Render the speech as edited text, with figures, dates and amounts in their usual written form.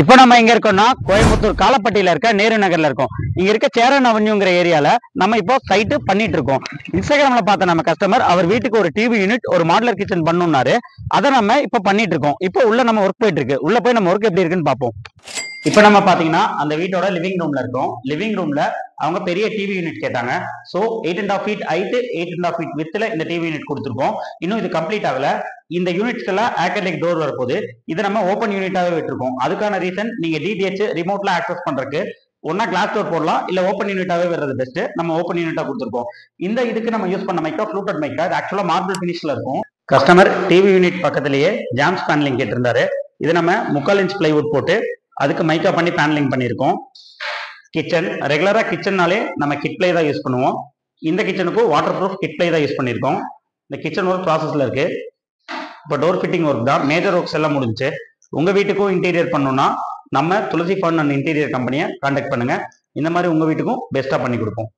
இப்போ நம்ம எங்க இருக்கோம்னா கோயம்புத்தூர் காலப்பட்டியில இருக்க நேரு நகர்ல இருக்கோம். இங்க இருக்க சேரன் அவென்யூங்கிற ஏரியால நம்ம இப்போ சைட்டு பண்ணிட்டு இருக்கோம். இன்ஸ்டாகிராம்ல பார்த்த நம்ம கஸ்டமர் அவர் வீட்டுக்கு ஒரு டிவி யூனிட் ஒரு மாடுலர் கிச்சன் பண்ணணும்னாரு. அதை நம்ம இப்போ பண்ணிட்டு இருக்கோம். இப்போ உள்ள நம்ம ஒர்க் போயிட்டு இருக்கு. உள்ள போய் நம்ம ஒர்க் எப்படி இருக்குன்னு பார்ப்போம். இப்போ நம்ம பாத்தீங்கன்னா அந்த வீட்டோட லிவிங் ரூம்ல இருக்கோம். லிவிங் ரூம்ல அவங்க பெரிய டிவி யூனிட் கேட்டாங்க. ஸோ 8.5 feet ஹைட் 8.5 feet வித்ல இந்த டிவி யூனிட் கொடுத்துருக்கோம். இன்னும் இது கம்ப்ளீட் ஆகல. இந்த யூனிட்ஸ்க்கெல்லாம் ஆக்கர்லிக் டோர் வரப்போகுது. இதை நம்ம ஓப்பன் யூனிட்டாவே விட்டுருக்கோம். அதுக்கான ரீசன் நீங்க டிடிஹெச் ரிமோட்ல ஆக்சஸ் பண்றதுக்கு ஒன்னா கிளாஸ் டோர் போடலாம், இல்ல ஓப்பன் யூனிட்டாவே வர்றது பெஸ்ட். நம்ம ஓப்பன் யூனிட்டா கொடுத்துருக்கோம். இந்த இதுக்கு நம்ம யூஸ் பண்ண மைக்கா ஃப்ளூட்டட் மைக்கா. இது ஆக்சுவலா மார்பிள் பினிஷ்ல இருக்கும். கஸ்டமர் டிவி யூனிட் பக்கத்திலேயே ஜாம்ஸ் பேனலிங் கேட்டிருந்தாரு. இது நம்ம 3/4 inch பிளைவுட் போட்டு அதுக்கு மைக்கா பண்ணி பேனலிங் பண்ணியிருக்கோம். கிச்சன் ரெகுலரா கிச்சன்னாலே நம்ம கிட் பிளே தான் யூஸ் பண்ணுவோம். இந்த கிச்சனுக்கும் வாட்டர் ப்ரூஃப் கிட் பிளே தான் யூஸ் பண்ணியிருக்கோம். இந்த கிச்சன் ஒர்க் ப்ராசஸ்ல இருக்கு. இப்போ டோர் ஃபிட்டிங் ஒர்க் தான், மேஜர் ஒர்க்ஸ் எல்லாம் முடிஞ்சு. உங்க வீட்டுக்கும் இன்டீரியர் பண்ணணும்னா நம்ம துளசி ஃபர்ன் அண்ட் இன்டீரியர் கம்பெனியை கான்டாக்ட் பண்ணுங்க. இந்த மாதிரி உங்க வீட்டுக்கும் பெஸ்டா பண்ணி கொடுப்போம்.